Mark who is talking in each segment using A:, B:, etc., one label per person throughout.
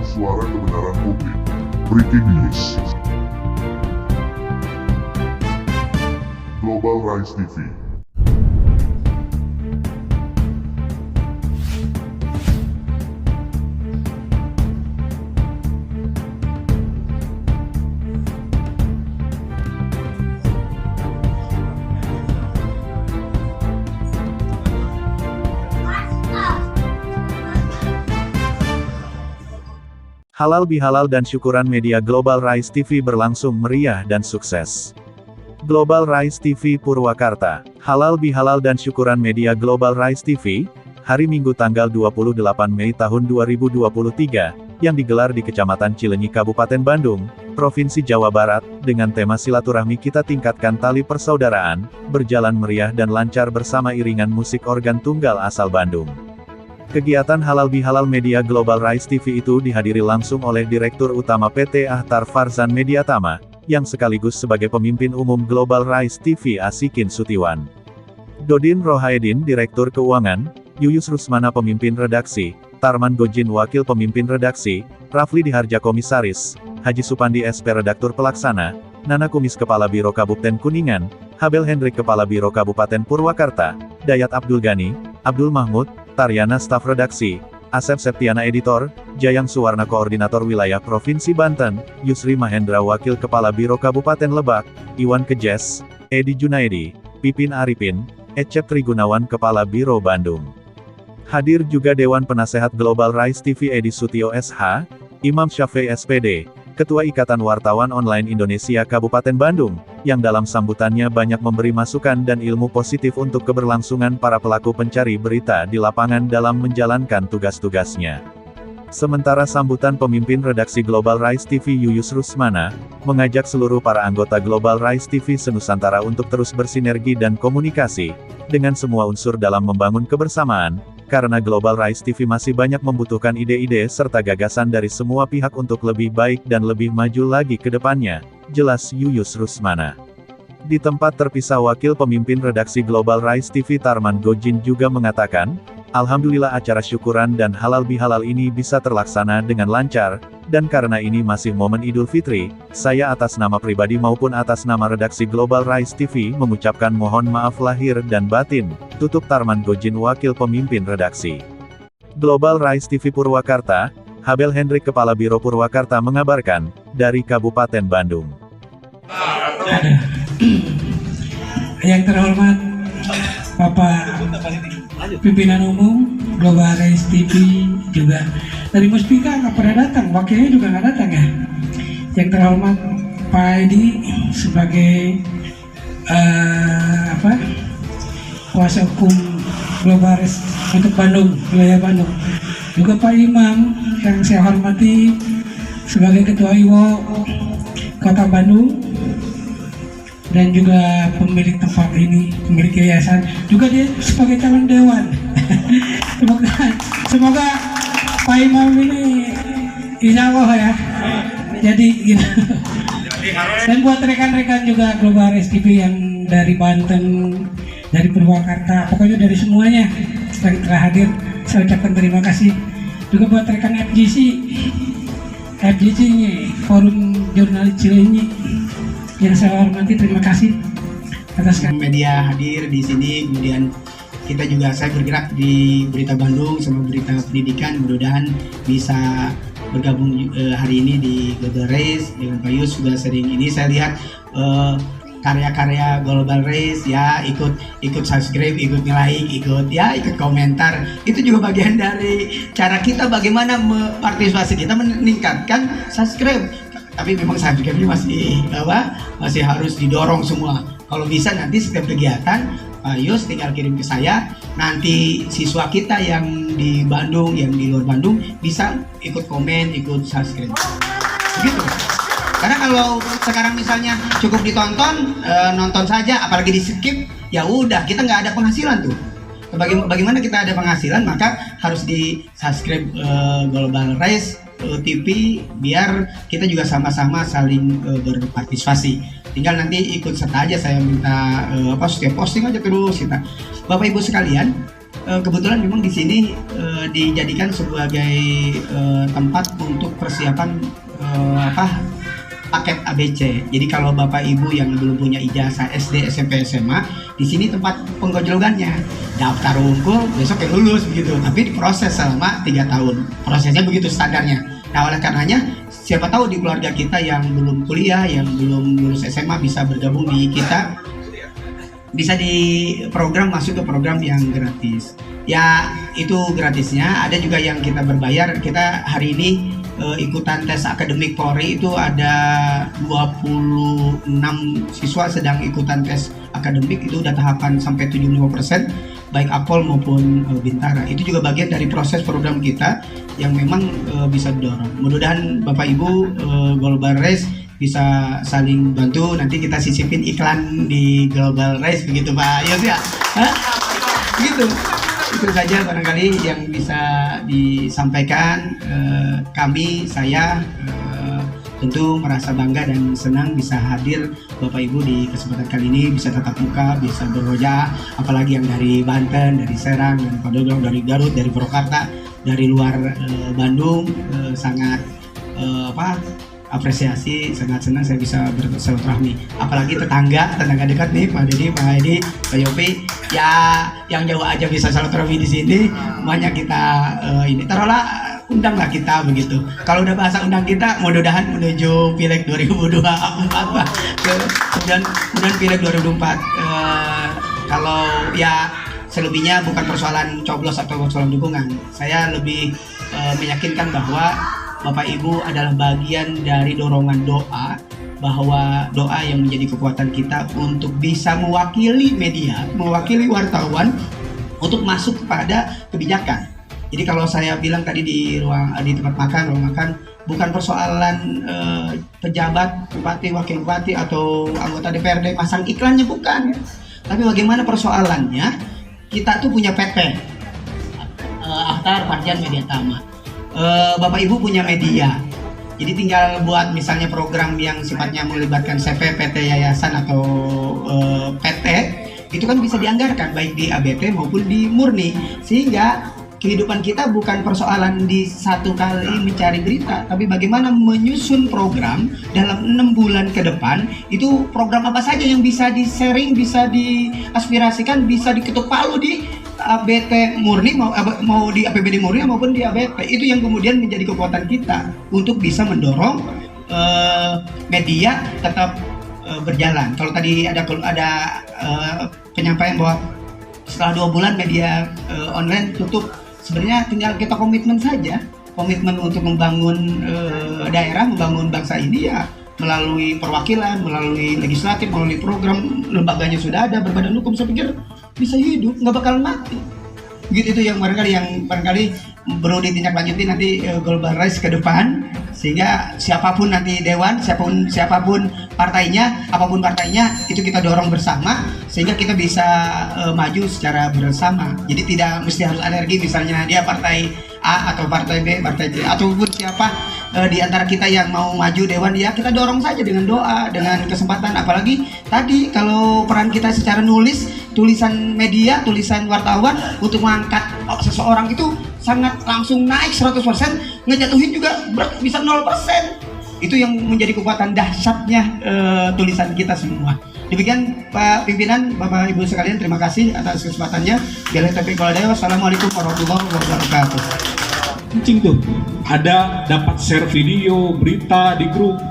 A: suara kebenaran publik. Breaking News. Global Rise TV.
B: Halal bihalal dan syukuran media Global Rise TV berlangsung meriah dan sukses. Global Rise TV Purwakarta, halal bihalal dan syukuran media Global Rise TV, hari Minggu tanggal 28 Mei tahun 2023, yang digelar di Kecamatan Cileunyi Kabupaten Bandung, Provinsi Jawa Barat, dengan tema silaturahmi kita tingkatkan tali persaudaraan, berjalan meriah dan lancar bersama iringan musik organ tunggal asal Bandung. Kegiatan halal bihalal media Global Rise TV itu dihadiri langsung oleh Direktur Utama PT Ahtar Farzan Mediatama, yang sekaligus sebagai pemimpin umum Global Rise TV Asikin Sutiwan. Dodin Rohaedin Direktur Keuangan, Yuyus Rusmana pemimpin redaksi, Tarman Gojin Wakil pemimpin redaksi, Rafli Diharja Komisaris, Haji Supandi SP Redaktur Pelaksana, Nana Kumis Kepala Biro Kabupaten Kuningan, Habel Hendrik Kepala Biro Kabupaten Purwakarta, Dayat Abdul Gani, Abdul Mahmud, Taryana Staf Redaksi, Asep Septiana Editor, Jayang Suwarna Koordinator Wilayah Provinsi Banten, Yusri Mahendra Wakil Kepala Biro Kabupaten Lebak, Iwan Kejes, Edi Junaidi, Pipin Arifin, Ecep Trigunawan Kepala Biro Bandung. Hadir juga Dewan Penasehat Global Rise TV Edi Sutio SH, Imam Syafei SPD, Ketua Ikatan Wartawan Online Indonesia Kabupaten Bandung, yang dalam sambutannya banyak memberi masukan dan ilmu positif untuk keberlangsungan para pelaku pencari berita di lapangan dalam menjalankan tugas-tugasnya. Sementara sambutan pemimpin redaksi Global Rise TV Yuyus Rusmana, mengajak seluruh para anggota Global Rise TV se-Nusantara untuk terus bersinergi dan komunikasi, dengan semua unsur dalam membangun kebersamaan, karena Global Rise TV masih banyak membutuhkan ide-ide serta gagasan dari semua pihak untuk lebih baik dan lebih maju lagi ke depannya, jelas Yuyus Rusmana. Di tempat terpisah wakil pemimpin redaksi Global Rise TV Tarman Gojin juga mengatakan, Alhamdulillah acara syukuran dan halal bihalal ini bisa terlaksana dengan lancar, dan karena ini masih momen Idul Fitri, saya atas nama pribadi maupun atas nama redaksi Global Rise TV mengucapkan mohon maaf lahir dan batin, tutup Tarman Gojin wakil pemimpin redaksi. Global Rise TV Purwakarta, Habel Hendrik Kepala Biro Purwakarta mengabarkan, dari Kabupaten Bandung.
C: Yang terhormat Bapak Pimpinan Umum Global Rise TV, juga dari Muspika nggak pernah datang, wakilnya juga nggak datang ya. Yang terhormat Pak Edi sebagai kuasa hukum Global Rise untuk Bandung, wilayah Bandung. Juga Pak Imam yang saya hormati sebagai Ketua IWO Kota Bandung, dan juga pemilik tempat ini, pemilik yayasan, juga dia sebagai calon dewan. semoga Pak Imam ini insya Allah ya, jadi gitu. Dan buat rekan-rekan juga Global Rise TV yang dari Banten, dari Purwakarta, pokoknya dari semuanya yang telah hadir, saya ucapkan terima kasih. Juga buat rekan FGC ini, Forum Jurnalis Cileunyi, yang saya hormati, terima kasih atas
D: media hadir di sini. Kemudian kita juga, saya bergerak di Berita Bandung sama Berita Pendidikan, mudah-mudahan bisa bergabung hari ini di Global Race dengan Pak Yus. Sudah sering ini saya lihat karya-karya Global Race ya, ikut subscribe, ikut nge-like, ikut komentar. Itu juga bagian dari cara kita bagaimana partisipasi kita meningkatkan subscribe. Tapi memang saya pikir ini masih harus didorong semua. Kalau bisa nanti setiap kegiatan Pak Yus tinggal kirim ke saya, nanti siswa kita yang di Bandung, yang di luar Bandung bisa ikut komen, ikut subscribe. Begitu. Karena kalau sekarang misalnya cukup ditonton, nonton saja, apalagi di skip, ya udah kita nggak ada penghasilan tuh. Bagaimana kita ada penghasilan, maka harus di subscribe Global Rise TV biar kita juga sama-sama saling berpartisipasi. Tinggal nanti ikut serta aja, saya minta setiap posting aja terus kita. Bapak Ibu sekalian, kebetulan memang di sini dijadikan sebagai tempat untuk persiapan paket ABC. Jadi kalau Bapak Ibu yang belum punya ijazah SD, SMP, SMA, di sini tempat penggojlogannya. Daftar unggul, besok yang lulus begitu. Tapi diproses selama 3 tahun. Prosesnya begitu standarnya. Nah, oleh karenanya siapa tahu di keluarga kita yang belum kuliah, yang belum lulus SMA bisa bergabung di kita, bisa di program, masuk ke program yang gratis. Ya, itu gratisnya. Ada juga yang kita berbayar. Kita hari ini ikutan tes akademik Polri itu ada 26 siswa sedang ikutan tes akademik, itu udah tahapan sampai 75%, baik Apol maupun Bintara. Itu juga bagian dari proses program kita yang memang bisa didorong. Mudah-mudahan Bapak Ibu Global Race bisa saling bantu. Nanti kita sisipin iklan di Global Race begitu Pak Yos ya. Begitu. Itu saja barangkali yang bisa disampaikan. Saya tentu merasa bangga dan senang bisa hadir Bapak Ibu di kesempatan kali ini, bisa tatap muka, bisa berroja, apalagi yang dari Banten, dari Serang, dari Padang, dari Garut, dari Purwakarta, dari luar Bandung, sangat apresiasi, sangat senang saya bisa bersilaturahmi. Apalagi tetangga dekat nih, Pak Dedi, Pak Edi, Pak Yopi, ya yang jauh aja bisa silaturahmi di sini. Banyak kita ini taruhlah undanglah kita begitu. Kalau udah bahasa undang kita, mudah-mudahan menuju Pileg 2024 Pak. Kemudian Pileg 2024. Kalau ya selebihnya bukan persoalan coblos atau persoalan dukungan. Saya lebih meyakinkan bahwa Bapak Ibu adalah bagian dari dorongan doa, bahwa doa yang menjadi kekuatan kita untuk bisa mewakili media, mewakili wartawan untuk masuk kepada kebijakan. Jadi kalau saya bilang tadi di tempat makan, ruang makan, bukan persoalan pejabat, bupati, wakil bupati atau anggota DPRD pasang iklannya, bukan. Tapi bagaimana persoalannya, kita tuh punya PT, Aktar Parjan Media Tama. Bapak Ibu punya media. Jadi tinggal buat misalnya program yang sifatnya melibatkan CP, PT, yayasan atau PT, itu kan bisa dianggarkan baik di ABT maupun di murni. Sehingga kehidupan kita bukan persoalan di satu kali mencari berita, tapi bagaimana menyusun program dalam 6 bulan ke depan. Itu program apa saja yang bisa di-sharing, bisa diaspirasikan, bisa diketuk palu di ABT murni, mau di APBD murni maupun di ABT. Itu yang kemudian menjadi kekuatan kita untuk bisa mendorong media tetap berjalan. Kalau tadi ada penyampaian bahwa setelah 2 bulan media online tutup, sebenarnya tinggal kita komitmen saja, komitmen untuk membangun daerah, membangun bangsa ini ya melalui perwakilan, melalui legislatif, melalui program, lembaganya sudah ada, berbadan hukum, saya pikir bisa hidup, nggak bakal mati. Gitu, itu yang barangkali perlu ditindaklanjuti nanti Global Race ke depan, sehingga siapapun nanti dewan, siapapun partainya, apapun partainya, itu kita dorong bersama sehingga kita bisa maju secara bersama. Jadi tidak mesti harus alergi, misalnya dia partai A atau partai B, partai C, ataupun siapa di antara kita yang mau maju dewan, ya kita dorong saja dengan doa, dengan kesempatan. Apalagi tadi kalau peran kita secara tulisan media, tulisan wartawan untuk mengangkat seseorang itu sangat langsung naik 100%, ngejatuhin juga bisa 0%. Itu yang menjadi kekuatan dahsyatnya tulisan kita semua. Demikian Pak Pimpinan, Bapak Ibu sekalian, terima kasih atas kesempatannya. Biarlah taufiq wal hidayah. Wassalamualaikum warahmatullahi wabarakatuh.
E: Kencing tuh, ada dapat share video, berita di grup,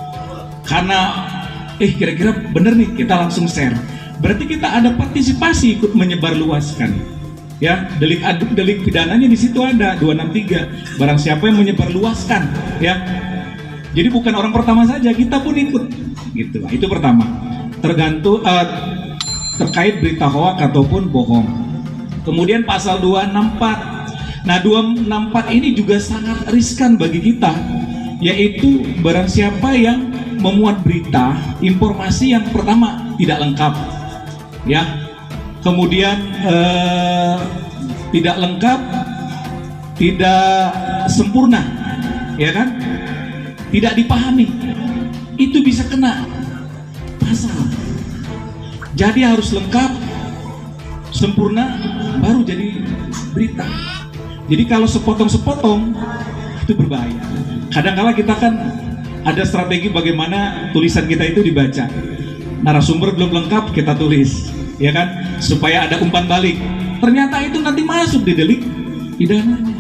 E: karena kira-kira bener nih, kita langsung share. Berarti kita ada partisipasi ikut menyebarluaskan. Ya, delik pidananya di situ ada 263. Barang siapa yang menyebarluaskan, ya. Jadi bukan orang pertama saja, kita pun ikut. Gitu. Itu pertama. Tergantung terkait berita hoak ataupun bohong. Kemudian pasal 264. Nah, 264 ini juga sangat riskan bagi kita, yaitu barang siapa yang memuat berita, informasi yang pertama tidak lengkap, ya. Kemudian tidak lengkap, tidak sempurna, ya kan? Tidak dipahami, itu bisa kena pasal. Jadi harus lengkap, sempurna, baru jadi berita. Jadi kalau sepotong-sepotong itu berbahaya. Kadang-kala kita kan ada strategi bagaimana tulisan kita itu dibaca. Narasumber belum lengkap kita tulis, ya kan? Supaya ada umpan balik. Ternyata itu nanti masuk di delik pidananya.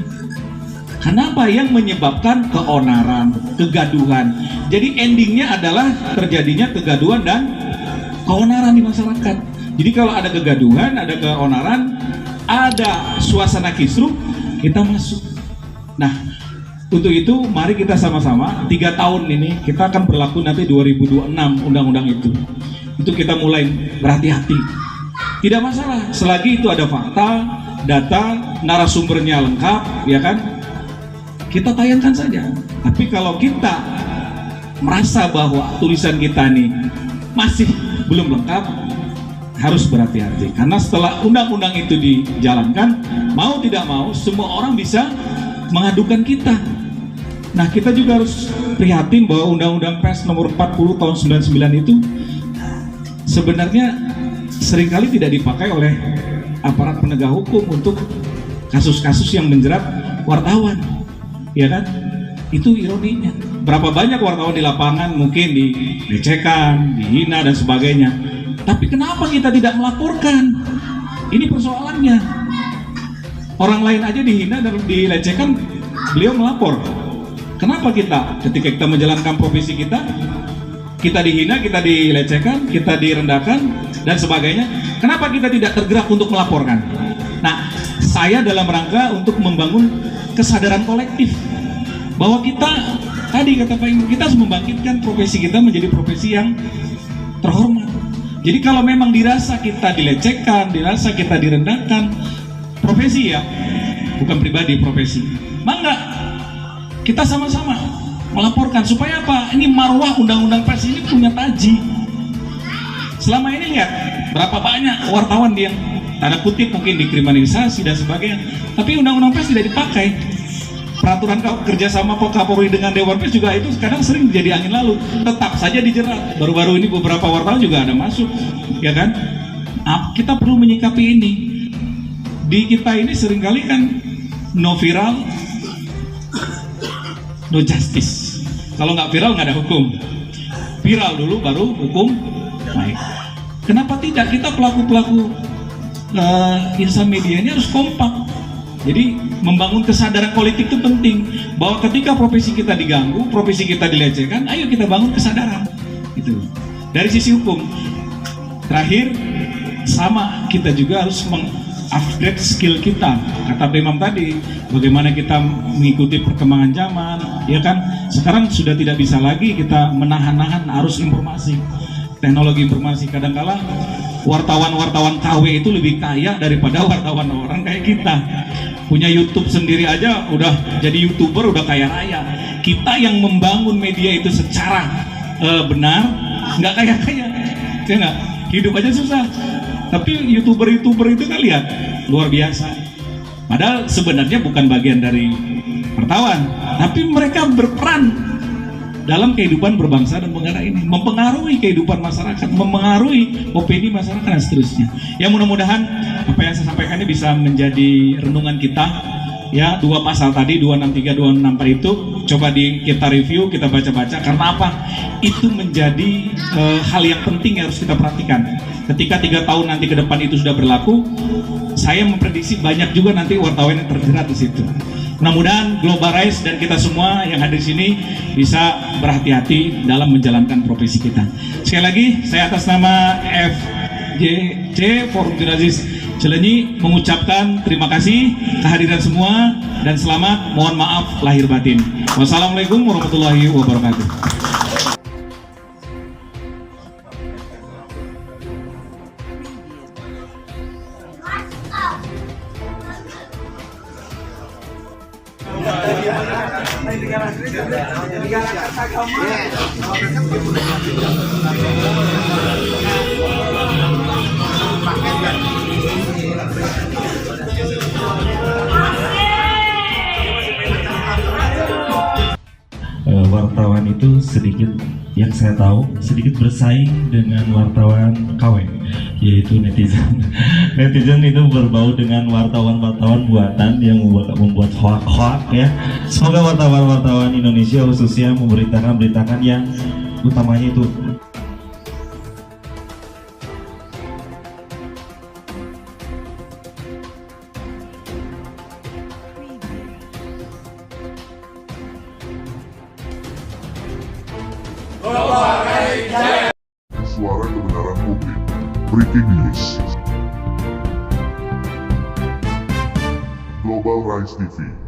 E: Kenapa? Yang menyebabkan keonaran, kegaduhan. Jadi endingnya adalah terjadinya kegaduhan dan keonaran di masyarakat. Jadi kalau ada kegaduhan, ada keonaran, ada suasana kisruh, kita masuk. Nah, untuk itu mari kita sama-sama 3 tahun ini kita akan berlaku nanti 2026 undang-undang itu. Itu kita mulai berhati-hati. Tidak masalah selagi itu ada fakta, data, narasumbernya lengkap, ya kan? Kita tayangkan saja. Tapi kalau kita merasa bahwa tulisan kita nih masih belum lengkap, harus berhati-hati. Karena setelah undang-undang itu dijalankan, mau tidak mau semua orang bisa mengadukan kita. Nah, kita juga harus prihatin bahwa Undang-Undang Pers nomor 40 tahun 99 itu sebenarnya seringkali tidak dipakai oleh aparat penegak hukum untuk kasus-kasus yang menjerat wartawan. Ya kan? Itu ironinya. Berapa banyak wartawan di lapangan mungkin dilecehkan, dihina dan sebagainya. Tapi kenapa kita tidak melaporkan? Ini persoalannya. Orang lain aja dihina dan dilecehkan, beliau melapor. Kenapa kita ketika kita menjalankan profesi kita dihina, kita dilecehkan, kita direndahkan dan sebagainya? Kenapa kita tidak tergerak untuk melaporkan? Nah, saya dalam rangka untuk membangun kesadaran kolektif bahwa kita tadi kata Pak Ibu, kita harus membangkitkan profesi kita menjadi profesi yang terhormat. Jadi kalau memang dirasa kita dilecehkan, dirasa kita direndahkan, profesi ya, bukan pribadi, profesi, maka kita sama-sama melaporkan supaya apa? Ini marwah undang-undang pers ini punya taji. Selama ini lihat berapa banyak wartawan yang tanda kutip mungkin dikriminalisasi dan sebagainya, tapi undang-undang pers tidak dipakai. Peraturan kerjasama Kapolri dengan Dewan Pers juga itu kadang sering menjadi angin lalu, tetap saja dijerat. Baru-baru ini beberapa wartawan juga ada masuk, ya kan? Kita perlu menyikapi ini. Di kita ini seringkali kan no viral, no justice. Kalau nggak viral nggak ada hukum. Viral dulu baru hukum naik. Kenapa tidak kita pelaku-pelaku insan media ini harus kompak? Jadi membangun kesadaran politik itu penting, bahwa ketika profesi kita diganggu, profesi kita dilecehkan, ayo kita bangun kesadaran. Itu dari sisi hukum. Terakhir, sama kita juga harus mengupgrade skill kita. Kata Imam tadi, bagaimana kita mengikuti perkembangan zaman, ya kan? Sekarang sudah tidak bisa lagi kita menahan-nahan arus informasi, teknologi informasi. Kadangkala wartawan-wartawan KW itu lebih kaya daripada wartawan orang kayak kita. Punya YouTube sendiri aja udah jadi YouTuber, udah kaya raya. Kita yang membangun media itu secara benar, nggak kaya-kaya, ya nggak? Hidup aja susah. Tapi YouTuber itu kan lihat luar biasa. Padahal sebenarnya bukan bagian dari wartawan, tapi mereka berperan dalam kehidupan berbangsa dan bernegara ini, mempengaruhi kehidupan masyarakat, mempengaruhi opini masyarakat dan seterusnya. Ya mudah-mudahan apa yang saya sampaikan ini bisa menjadi renungan kita. Ya, 2 pasal tadi 263, 264 itu coba kita review, kita baca-baca. Karena apa? Itu menjadi hal yang penting yang harus kita perhatikan. Ketika 3 tahun nanti ke depan itu sudah berlaku, saya memprediksi banyak juga nanti wartawan yang terjerat di situ. Mudah-mudahan Global Rise dan kita semua yang hadir di sini bisa berhati-hati dalam menjalankan profesi kita. Sekali lagi, saya atas nama FJC Forum Jurnalis Cileunyi mengucapkan terima kasih kehadiran semua dan selamat. Mohon maaf lahir batin. Wassalamualaikum warahmatullahi wabarakatuh.
F: wartawan itu sedikit, yang saya tahu, sedikit bersaing dengan wartawan KW, yaitu netizen. Netizen itu berbau dengan wartawan-wartawan buatan yang membuat hoak-hoak ya. Semoga wartawan-wartawan Indonesia khususnya memberitakan yang utamanya itu
A: Suara kebenaran publik. Breaking News. Global Rise TV.